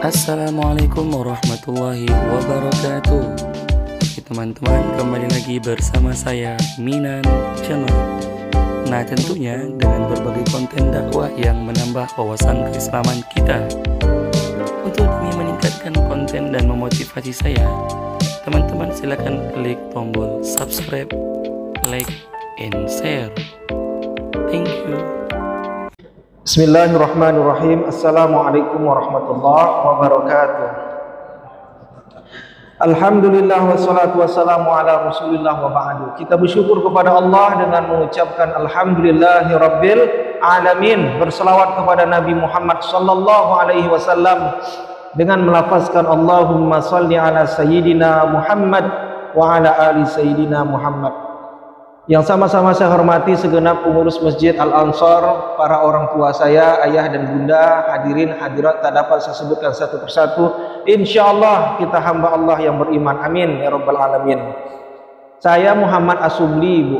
Assalamualaikum warahmatullahi wabarakatuh. Oke teman-teman, kembali lagi bersama saya Minan Channel. Nah tentunya dengan berbagai konten dakwah yang menambah wawasan keislaman kita. Untuk demi meningkatkan konten dan memotivasi saya, teman-teman silakan klik tombol subscribe, like, and share. Thank you. Bismillahirrahmanirrahim. Assalamualaikum warahmatullahi wabarakatuh. Alhamdulillah wassalatu wassalamu ala rasulillah wa ba'du. Kita bersyukur kepada Allah dengan mengucapkan alhamdulillahi rabbil alamin, berselawat kepada Nabi Muhammad sallallahu alaihi wasallam dengan melafazkan Allahumma salli ala sayyidina Muhammad wa ala ali sayyidina Muhammad. Yang sama-sama saya hormati segenap pengurus Masjid Al-Ansar, para orang tua saya, ayah dan bunda, hadirin hadirat tak dapat saya sebutkan satu persatu. Insyaallah kita hamba Allah yang beriman. Amin ya rabbal alamin. Saya Muhammad Asubli, Bu.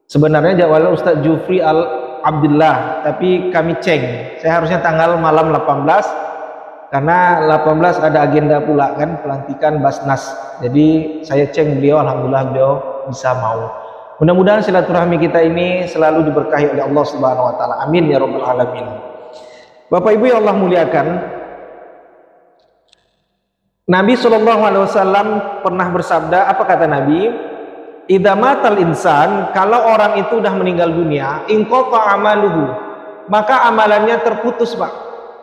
Sebenarnya jadwalnya Ustaz Jufri Al-Abdullah, tapi kami ceng. Saya harusnya tanggal malam 18 karena 18 ada agenda pula kan, pelantikan Basnas. Jadi saya ceng beliau, alhamdulillah beliau bisa mau. Mudah-mudahan silaturahmi kita ini selalu diberkahi oleh Allah Subhanahu wa taala. Amin ya rabbal alamin. Bapak Ibu yang Allah muliakan, Nabi sallallahu alaihi wasallam pernah bersabda, apa kata Nabi? Idza matal insan, kalau orang itu udah meninggal dunia, inqata amaluhu, maka amalannya terputus, Pak.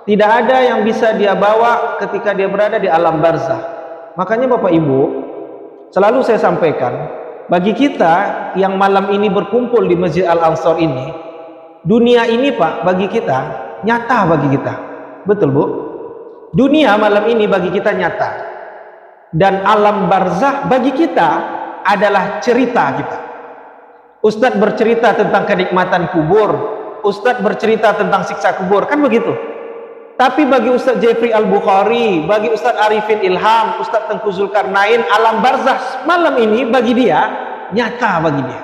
Tidak ada yang bisa dia bawa ketika dia berada di alam barzah. Makanya Bapak Ibu, selalu saya sampaikan, bagi kita yang malam ini berkumpul di Masjid Al-Ansar ini, dunia ini Pak bagi kita nyata bagi kita. Betul Bu? Dunia malam ini bagi kita nyata. Dan alam barzah bagi kita adalah cerita kita. Ustadz bercerita tentang kenikmatan kubur, Ustadz bercerita tentang siksa kubur, kan begitu? Tapi bagi Ustadz Jeffrey Al-Bukhari, bagi Ustadz Arifin Ilham, Ustadz Tengku Zulkarnain, alam barzah malam ini bagi dia nyata bagi dia.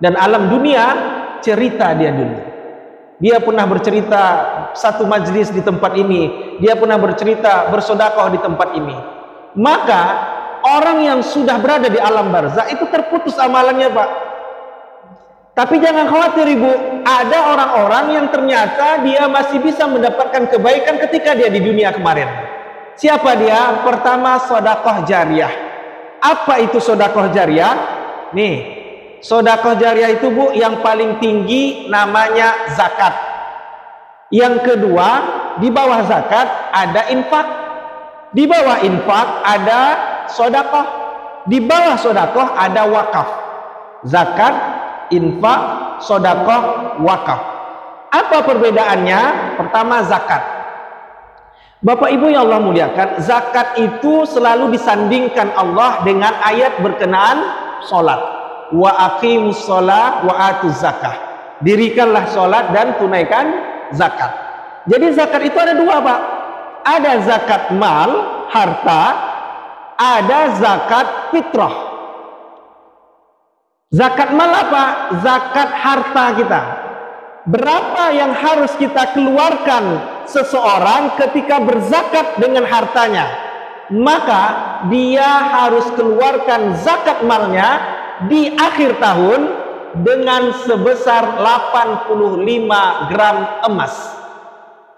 Dan alam dunia cerita dia dulu. Dia pernah bercerita satu majlis di tempat ini, dia pernah bercerita bersedekah di tempat ini. Maka orang yang sudah berada di alam barzah itu terputus amalannya, Pak. Tapi jangan khawatir Ibu, ada orang-orang yang ternyata dia masih bisa mendapatkan kebaikan ketika dia di dunia kemarin. Siapa dia? Pertama, sedekah jariyah. Apa itu sedekah jariyah? Nih, sedekah jariyah itu Bu, yang paling tinggi namanya zakat. Yang kedua, di bawah zakat ada infak. Di bawah infak ada sedekah. Di bawah sedekah ada wakaf. Zakat, infak, sedekah, wakaf. Apa perbedaannya? Pertama, zakat. Bapak Ibu yang Allah muliakan, zakat itu selalu disandingkan Allah dengan ayat berkenaan salat. Wa aqimus shalah wa atuz zakah. Dirikanlah salat dan tunaikan zakat. Jadi zakat itu ada dua, Pak. Ada zakat mal, harta, ada zakat fitrah. Zakat mal apa? Zakat harta kita. Berapa yang harus kita keluarkan seseorang ketika berzakat dengan hartanya? Maka dia harus keluarkan zakat malnya di akhir tahun dengan sebesar 85 gram emas.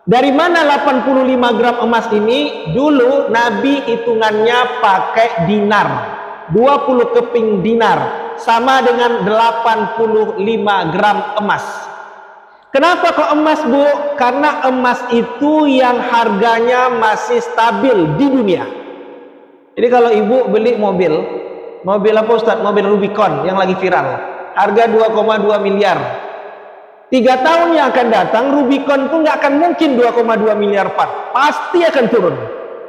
Dari mana 85 gram emas ini? Dulu Nabi hitungannya pakai dinar. 20 keping dinar sama dengan 85 gram emas. Kenapa kok emas, Bu? Karena emas itu yang harganya masih stabil di dunia. Jadi kalau Ibu beli mobil apa Ustadz? Mobil Rubicon yang lagi viral, harga 2,2 miliar. 3 tahun yang akan datang Rubicon itu nggak akan mungkin 2,2 miliar Pak. Pasti akan turun.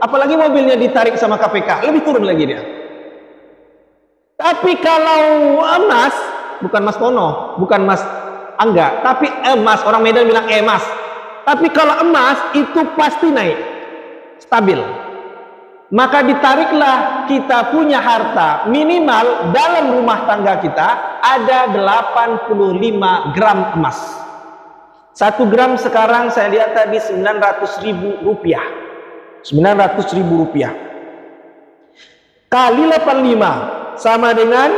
Apalagi mobilnya ditarik sama KPK, lebih turun lagi dia. Tapi kalau emas, bukan Mas Tono, bukan Mas Angga, tapi emas, orang Medan bilang emas. Tapi kalau emas itu pasti naik, stabil. Maka ditariklah kita punya harta, minimal dalam rumah tangga kita ada 85 gram emas. 1 gram sekarang saya lihat tadi 900.000 rupiah. 900.000 rupiah. Kali 85 sama dengan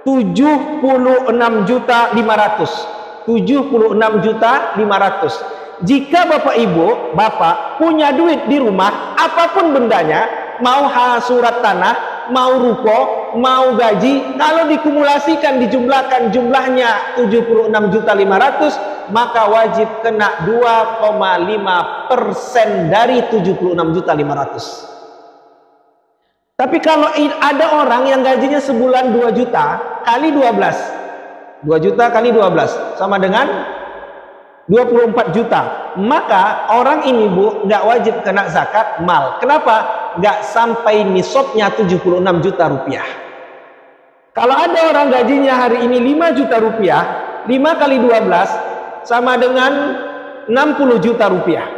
76.500.000. 76.500.000. Jika Bapak Ibu, Bapak punya duit di rumah, apapun bendanya, mau surat tanah, mau ruko, mau gaji, kalau dikumulasikan, dijumlahkan jumlahnya 76.500.000, maka wajib kena 2,5% dari 76.500.000. Tapi kalau ada orang yang gajinya sebulan 2 juta kali 12, 2 juta kali 12 sama dengan 24 juta, maka orang ini Bu nggak wajib kena zakat mal. Kenapa? Nggak sampai nisabnya 76 juta rupiah. Kalau ada orang gajinya hari ini 5 juta rupiah, 5 kali 12 sama dengan 60 juta rupiah,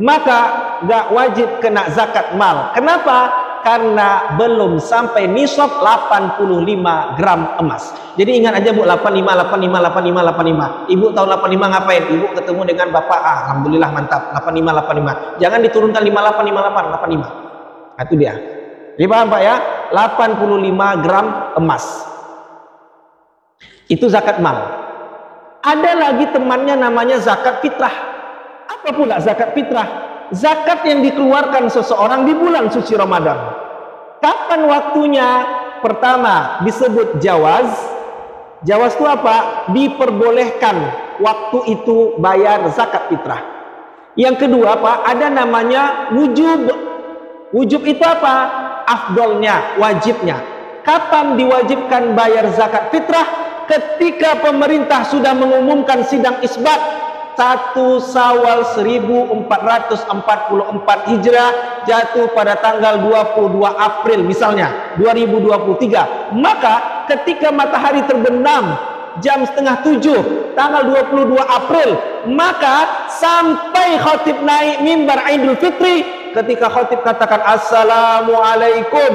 maka nggak wajib kena zakat mal. Kenapa? Karena belum sampai nisab 85 gram emas. Jadi ingat aja Bu, 85, 85, 85, 85. Ibu tahun 85 ngapain? Ibu ketemu dengan Bapak, alhamdulillah mantap, 85, 85. Jangan diturunkan 58, 58, 85. Nah, itu dia. Jadi paham Pak ya? 85 gram emas. Itu zakat mal. Ada lagi temannya namanya zakat fitrah. Apa pula zakat fitrah? Zakat yang dikeluarkan seseorang di bulan suci Ramadan. Kapan waktunya? Pertama disebut jawaz. Jawaz itu apa? Diperbolehkan waktu itu bayar zakat fitrah. Yang kedua Pak, ada namanya wujub. Wujub itu apa? Afdolnya, wajibnya. Kapan diwajibkan bayar zakat fitrah? Ketika pemerintah sudah mengumumkan sidang isbat 1 Syawal 1444 Hijrah jatuh pada tanggal 22 April misalnya 2023. Maka ketika matahari terbenam jam setengah 7 tanggal 22 April, maka sampai khatib naik mimbar Idul Fitri, ketika khatib katakan Assalamualaikum,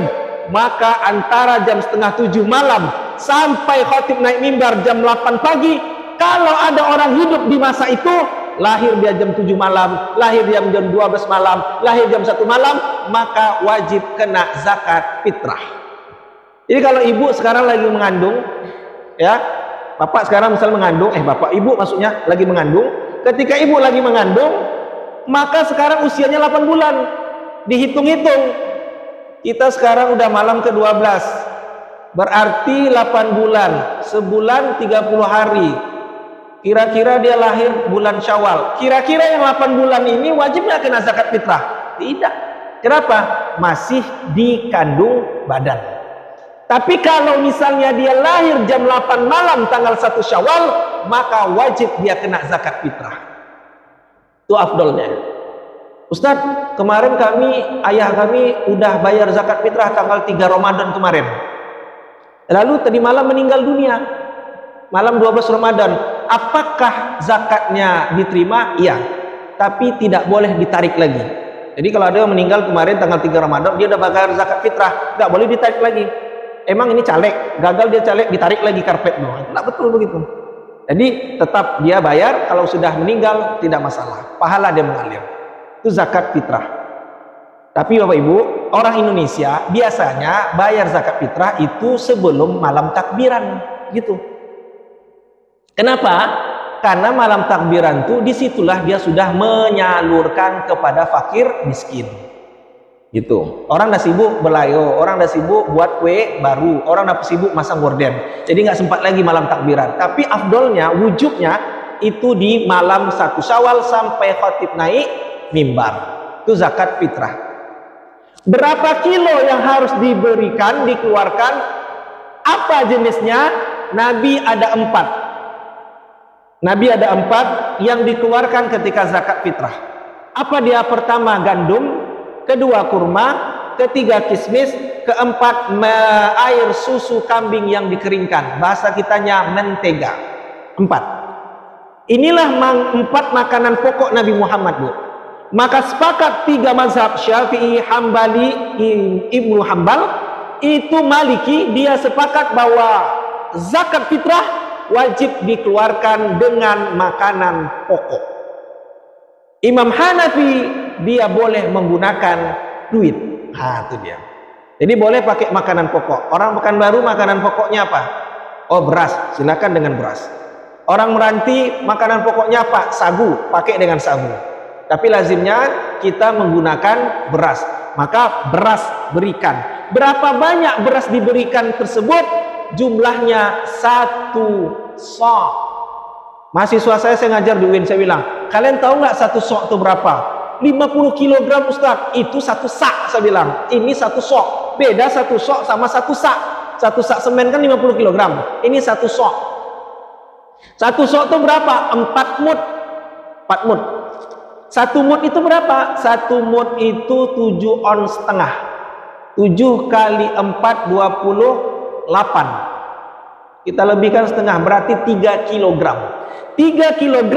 maka antara jam setengah 7 malam sampai khatib naik mimbar jam 8 pagi, kalau ada orang hidup di masa itu, lahir dia jam 7 malam, lahir dia jam 12 malam, lahir jam 1 malam, maka wajib kena zakat fitrah. Jadi kalau ibu sekarang lagi mengandung, ya, bapak sekarang misal mengandung, bapak ibu maksudnya lagi mengandung, ketika ibu lagi mengandung, maka sekarang usianya 8 bulan. Dihitung-hitung, kita sekarang udah malam ke-12, berarti 8 bulan, sebulan 30 hari. Kira-kira dia lahir bulan Syawal. Kira-kira yang 8 bulan ini wajibnya kena zakat fitrah? Tidak. Kenapa? Masih dikandung badan. Tapi kalau misalnya dia lahir jam 8 malam tanggal 1 Syawal, maka wajib dia kena zakat fitrah. Itu afdolnya. Ustadz, kemarin ayah kami udah bayar zakat fitrah tanggal 3 Ramadan kemarin. Lalu tadi malam meninggal dunia. Malam 12 Ramadan. Apakah zakatnya diterima? Iya, tapi tidak boleh ditarik lagi. Jadi kalau ada yang meninggal kemarin tanggal 3 Ramadan, dia udah bayar zakat fitrah, nggak boleh ditarik lagi. Emang ini caleg, gagal dia caleg, ditarik lagi karpet. Nggak betul begitu. Jadi tetap dia bayar, kalau sudah meninggal tidak masalah, pahala dia mengalir. Itu zakat fitrah. Tapi Bapak Ibu, orang Indonesia biasanya bayar zakat fitrah itu sebelum malam takbiran, gitu. Kenapa? Karena malam takbiran itu disitulah dia sudah menyalurkan kepada fakir miskin. Gitu. Orang dah sibuk belayo, orang dah sibuk buat kue baru, orang dah sibuk masang gorden. Jadi nggak sempat lagi malam takbiran. Tapi afdolnya, wujubnya itu di malam 1 Syawal sampai khatib naik mimbar. Itu zakat fitrah. Berapa kilo yang harus diberikan, dikeluarkan? Apa jenisnya? Nabi ada 4. Nabi ada 4 yang dikeluarkan ketika zakat fitrah. Apa dia? Pertama gandum, kedua kurma, ketiga kismis, keempat air susu kambing yang dikeringkan. Bahasa kitanya mentega. 4. Inilah 4 makanan pokok Nabi Muhammad, Bu. Maka sepakat 3 mazhab Syafi'i, Hambali, Ibnu Hambal, itu Maliki, dia sepakat bahwa zakat fitrah wajib dikeluarkan dengan makanan pokok. Imam Hanafi dia boleh menggunakan duit. Itu dia. Jadi boleh pakai makanan pokok. Orang Pekanbaru makanan pokoknya apa? Oh, beras, silakan dengan beras. Orang Meranti makanan pokoknya apa? Sagu, pakai dengan sagu. Tapi lazimnya kita menggunakan beras. Maka beras berikan. Berapa banyak beras diberikan tersebut? Jumlahnya 1 sok. Mahasiswa saya ngajar di UIN, saya bilang, kalian tahu nggak 1 sok itu berapa? 50 kg Ustaz. Itu 1 sak, saya bilang. Ini 1 sok. Beda 1 sok sama 1 sak. 1 sak semen kan 50 kg. Ini 1 sok. 1 sok itu berapa? 4 mud. 4 mud. 1 mud itu berapa? 1 mud itu 7 ons setengah. 7 kali 4 28. Kita lebihkan setengah, berarti 3 kg. 3 kg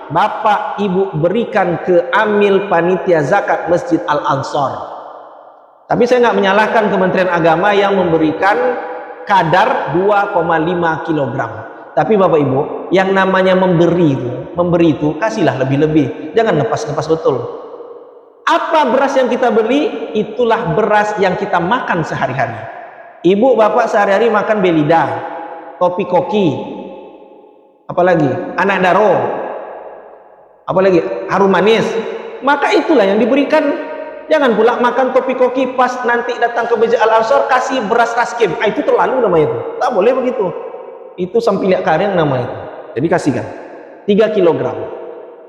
Bapak Ibu berikan ke amil panitia zakat Masjid Al-Ansor. Tapi saya nggak menyalahkan Kementerian Agama yang memberikan kadar 2,5 kg. Tapi Bapak Ibu, yang namanya memberi itu kasihlah lebih-lebih. Jangan lepas-lepas betul. Apa beras yang kita beli? Itulah beras yang kita makan sehari-hari. Ibu bapak sehari-hari makan belida, topi koki, apalagi anak daro, apalagi harum manis. Maka itulah yang diberikan. Jangan pula makan topi koki pas nanti datang ke Masjid Al-Ansor kasih beras raskim. Itu terlalu namanya itu. Tak boleh begitu. Itu sampilia karing namanya itu. Jadi kasihkan 3 kg.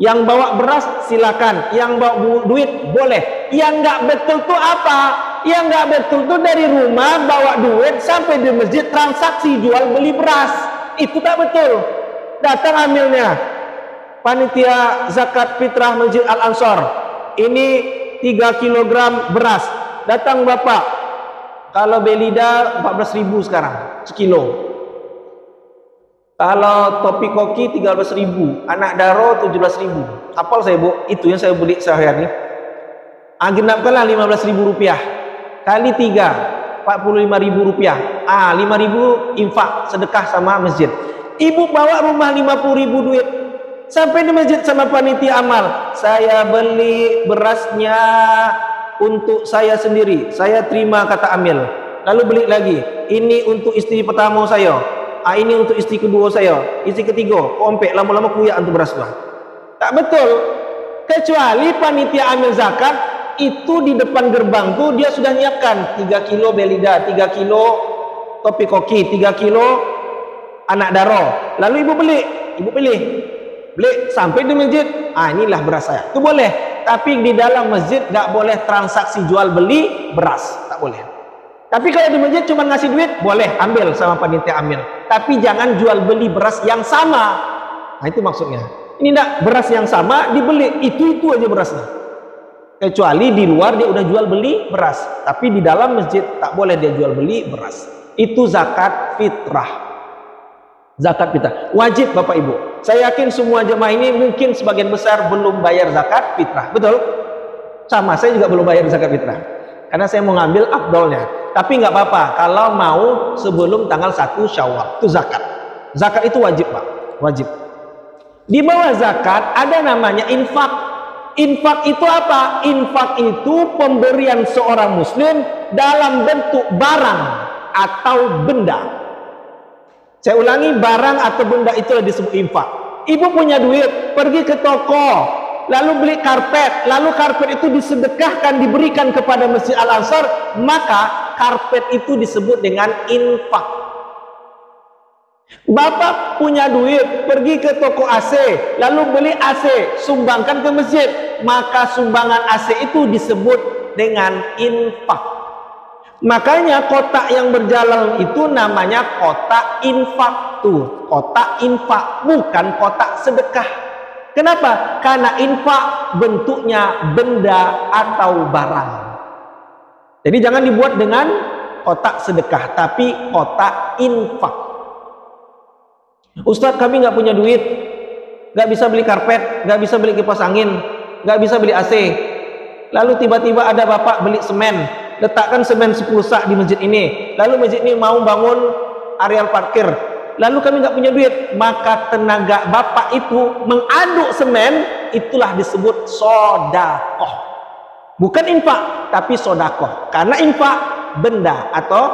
Yang bawa beras silakan, yang bawa duit boleh. Yang nggak betul tuh apa? Yang nggak betul tuh dari rumah bawa duit sampai di masjid transaksi jual beli beras. Itu tak betul. Datang amilnya panitia zakat fitrah Masjid Al-Ansor. Ini 3 kg beras. Datang bapak. Kalau belida 14.000 sekarang sekilo. Kalau topi koki 13.000, anak daro 17.000. Hafal saya Bu, itu yang saya beli sehari-hari. Genapkanlah 15.000 rupiah kali 3, 45.000 rupiah. 5.000 infak sedekah sama masjid. Ibu bawa rumah 50.000 duit. Sampai di masjid sama panitia amal. Saya beli berasnya untuk saya sendiri. Saya terima kata amil. Lalu beli lagi. Ini untuk istri pertama saya. Ini untuk istri kedua saya, istri ketiga, kompek lama-lama kuyak untuk beras gua. Tak betul. Kecuali panitia amil zakat itu di depan gerbang tuh dia sudah nyiapkan 3 kilo belida, 3 kilo topi koki, 3 kilo anak daro. Lalu ibu pilih. Beli sampai di masjid. Inilah beras saya. Itu boleh. Tapi di dalam masjid gak boleh transaksi jual beli beras, tak boleh. Tapi kalau di masjid cuma ngasih duit, boleh ambil sama panitia amil. Tapi jangan jual beli beras yang sama. Itu maksudnya. Ini enggak, beras yang sama dibeli, itu aja berasnya. Kecuali di luar dia udah jual beli beras. Tapi di dalam masjid tak boleh dia jual beli beras. Itu zakat fitrah. Zakat fitrah. Wajib Bapak Ibu. Saya yakin semua jemaah ini mungkin sebagian besar belum bayar zakat fitrah. Betul? Sama, saya juga belum bayar zakat fitrah. Karena saya mau ngambil afdolnya. Tapi nggak apa-apa kalau mau sebelum tanggal 1 Syawal. Itu zakat. Zakat itu wajib Pak. Wajib. Di bawah zakat ada namanya infak. Infak itu apa? Infak itu pemberian seorang muslim dalam bentuk barang atau benda. Saya ulangi, barang atau benda itulah disebut infak. Ibu punya duit, pergi ke toko, lalu beli karpet, lalu karpet itu disedekahkan, diberikan kepada Masjid Al-Ansor, maka karpet itu disebut dengan infak. Bapak punya duit, pergi ke toko AC, lalu beli AC, sumbangkan ke masjid, maka sumbangan AC itu disebut dengan infak. Makanya kotak yang berjalan itu namanya kotak infak tuh, kotak infak, bukan kotak sedekah. Kenapa? Karena infak bentuknya benda atau barang. Jadi jangan dibuat dengan kotak sedekah, tapi kotak infak. Ustadz, kami nggak punya duit, nggak bisa beli karpet, nggak bisa beli kipas angin, nggak bisa beli AC. Lalu tiba-tiba ada bapak beli semen, letakkan semen 10 sak di masjid ini. Lalu masjid ini mau bangun areal parkir. lalu kami nggak punya duit, maka tenaga bapak itu mengaduk semen, itulah disebut sodakoh. Bukan infak, tapi sodakoh. Karena infak benda atau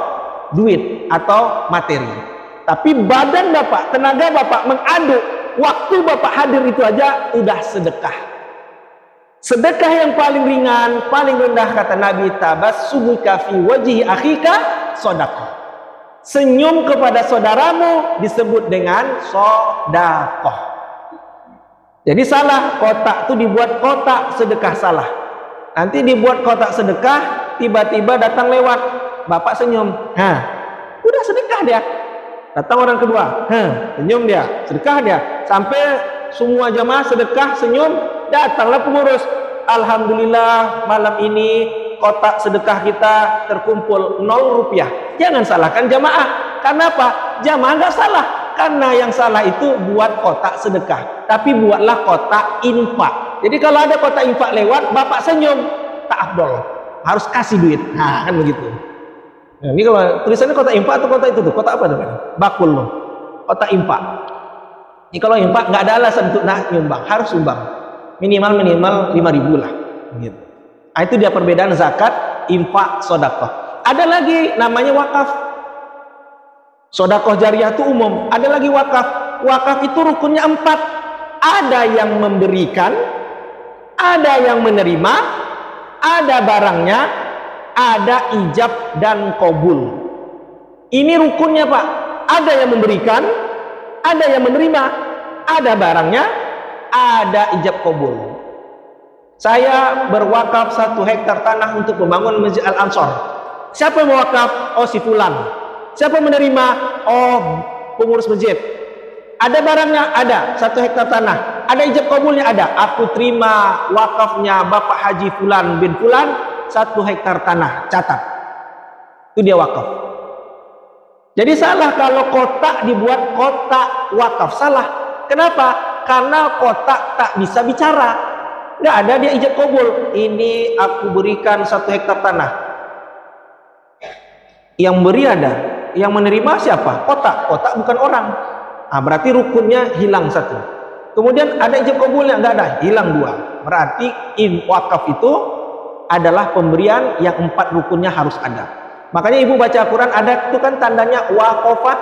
duit atau materi. Tapi badan bapak, tenaga bapak mengaduk, waktu bapak hadir itu aja udah sedekah. Sedekah yang paling ringan, paling rendah kata Nabi, tabassumuka fi wajhi akhika sodakoh. Senyum kepada saudaramu disebut dengan sodakoh. Jadi salah, kotak itu dibuat kotak sedekah salah. Nanti dibuat kotak sedekah, tiba-tiba datang lewat, bapak senyum, udah sedekah dia. Datang orang kedua, senyum dia, sedekah dia. Sampai semua jamaah sedekah, senyum, datanglah pengurus. Alhamdulillah malam ini kotak sedekah kita terkumpul 0 rupiah. Jangan salahkan jamaah. Karena apa? Jamaah nggak salah. Karena yang salah itu buat kotak sedekah. Tapi buatlah kotak infak. Jadi kalau ada kotak infak lewat, bapak senyum, tak afdol. Harus kasih duit. Nah, kan begitu. Nah, ini kalau tulisannya kotak infak atau kotak itu tuh? Kotak apa tuh? Bakul loh. Kotak infak. Ini kalau infak nggak ada alasan untuk nyumbang, harus sumbang. Minimal 5.000 lah. Gitu. Nah, itu dia perbedaan zakat, infak, sodakoh. Ada lagi namanya wakaf. Sodakoh jariah itu umum. Ada lagi wakaf. Wakaf itu rukunnya 4. Ada yang memberikan, ada yang menerima, ada barangnya, ada ijab dan qabul. Ini rukunnya Pak. Ada yang memberikan, ada yang menerima, ada barangnya, ada ijab qabul. Saya berwakaf 1 hektar tanah untuk membangun Masjid Al-Ansor. Siapa yang mewakaf? Oh, si fulan. Siapa yang menerima? Oh, pengurus masjid. Ada barangnya? Ada. 1 hektar tanah. Ada ijab qabulnya? Ada. Aku terima wakafnya Bapak Haji Fulan bin Fulan 1 hektar tanah. Catat. Itu dia wakaf. Jadi salah kalau kotak dibuat kotak wakaf. Salah. Kenapa? Karena kotak tak bisa bicara. Nggak ada dia ijab qabul. Ini aku berikan 1 hektar tanah. Yang beri ada. Yang menerima siapa? Kotak. Kotak bukan orang. Nah, berarti rukunnya hilang 1. Kemudian ada ijab qabulnya, nggak ada, hilang 2. Berarti wakaf itu adalah pemberian yang 4 rukunnya harus ada. Makanya ibu baca Al-Quran ada itu kan tandanya waqafah,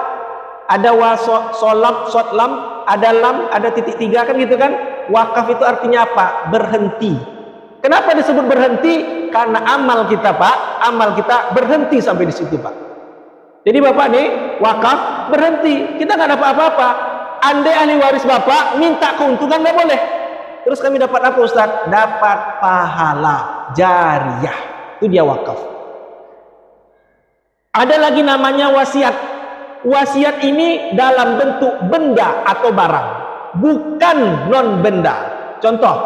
ada wasolam, sotlam, ada lam, ada titik 3 kan gitu kan. Wakaf itu artinya apa? Berhenti. Kenapa disebut berhenti? Karena amal kita Pak, amal kita berhenti sampai di situ Pak. Jadi Bapak nih wakaf berhenti, kita nggak dapat apa-apa. Andai ahli waris Bapak minta keuntungan nggak boleh. Terus kami dapat apa Ustaz? Dapat pahala jariah. Itu dia wakaf. Ada lagi namanya wasiat. Wasiat ini dalam bentuk benda atau barang, bukan non benda. Contoh,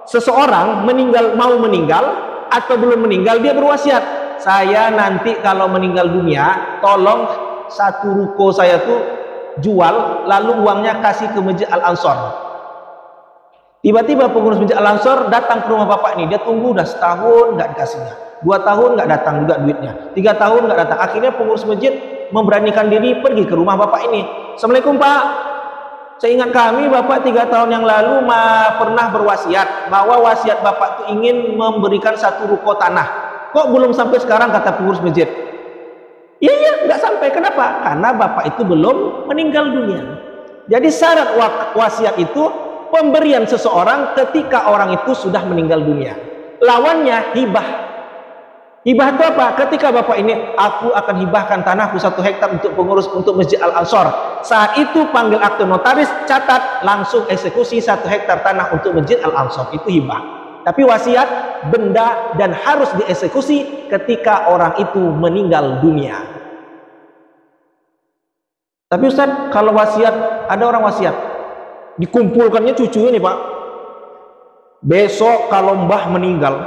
seseorang mau meninggal atau belum meninggal, dia berwasiat. Saya nanti kalau meninggal dunia, tolong 1 ruko saya tuh jual, lalu uangnya kasih ke Masjid Al-Ansor. Tiba-tiba pengurus Masjid Al-Ansor datang ke rumah bapak ini. Dia tunggu udah setahun nggak dikasihnya, 2 tahun nggak datang juga duitnya, 3 tahun nggak datang. Akhirnya pengurus masjid memberanikan diri pergi ke rumah bapak ini. Assalamualaikum Pak, saya ingat kami Bapak 3 tahun yang lalu pernah berwasiat bahwa wasiat Bapak itu ingin memberikan 1 ruko tanah. Kok belum sampai sekarang, kata pengurus masjid. Iya, nggak sampai. Kenapa? Karena Bapak itu belum meninggal dunia. Jadi syarat wasiat itu pemberian seseorang ketika orang itu sudah meninggal dunia. Lawannya hibah. Hibah itu apa? Ketika Bapak ini, aku akan hibahkan tanahku 1 hektar untuk pengurus untuk Masjid Al-Ansor. Saat itu panggil akte notaris, catat, langsung eksekusi 1 hektar tanah untuk Masjid Al-Ansor. Itu hibah. Tapi wasiat benda dan harus dieksekusi ketika orang itu meninggal dunia. Tapi Ustaz, kalau wasiat, ada orang wasiat dikumpulkannya cucunya nih Pak. Besok kalau mbah meninggal,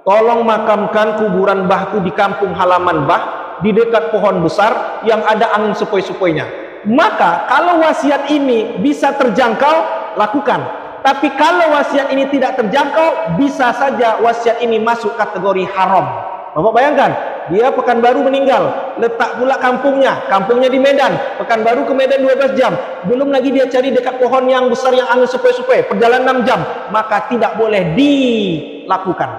tolong makamkan kuburan mbahku di kampung halaman mbah, di dekat pohon besar yang ada angin sepoi-sepoinya. Maka kalau wasiat ini bisa terjangkau, lakukan. Tapi kalau wasiat ini tidak terjangkau, bisa saja wasiat ini masuk kategori haram. Bapak bayangkan, dia Pekanbaru meninggal, letak pula kampungnya di Medan, Pekanbaru ke Medan 12 jam, belum lagi dia cari dekat pohon yang besar yang angin sepoi-sepoi, perjalanan 6 jam, maka tidak boleh dilakukan.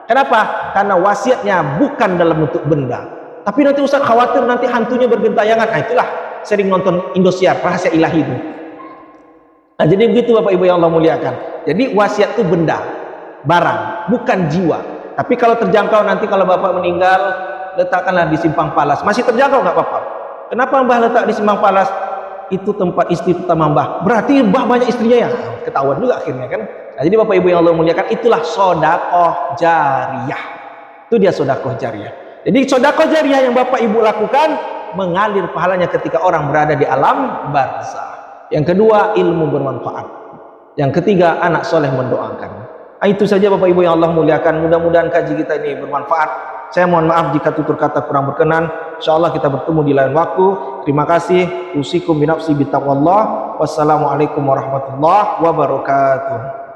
Kenapa? Karena wasiatnya bukan dalam bentuk benda. Tapi nanti Ustaz khawatir nanti hantunya bergentayangan. Nah, itulah sering nonton Indosiar, rahasia ilahi itu. Nah, jadi begitu Bapak Ibu yang Allah muliakan. Jadi wasiat itu benda, barang, bukan jiwa. Tapi kalau terjangkau nanti kalau Bapak meninggal, letakkanlah di Simpang Palas. Masih terjangkau nggak Bapak? Kenapa Mbah letak di Simpang Palas? Itu tempat istri pertama Mbah. Berarti Mbah banyak istrinya ya? Ketahuan juga akhirnya kan. Nah, jadi Bapak Ibu yang Allah muliakan, itulah sedekah jariyah. Itu dia sedekah jariyah. Jadi sedekah jariyah yang Bapak Ibu lakukan mengalir pahalanya ketika orang berada di alam barzah. Yang kedua, ilmu bermanfaat. Yang ketiga, anak soleh mendoakan. Nah, itu saja Bapak Ibu yang Allah muliakan. Mudah-mudahan kaji kita ini bermanfaat. Saya mohon maaf jika tutur kata kurang berkenan. InsyaAllah kita bertemu di lain waktu. Terima kasih. Usikum binafsi bitaqwallah. Wassalamualaikum warahmatullahi wabarakatuh.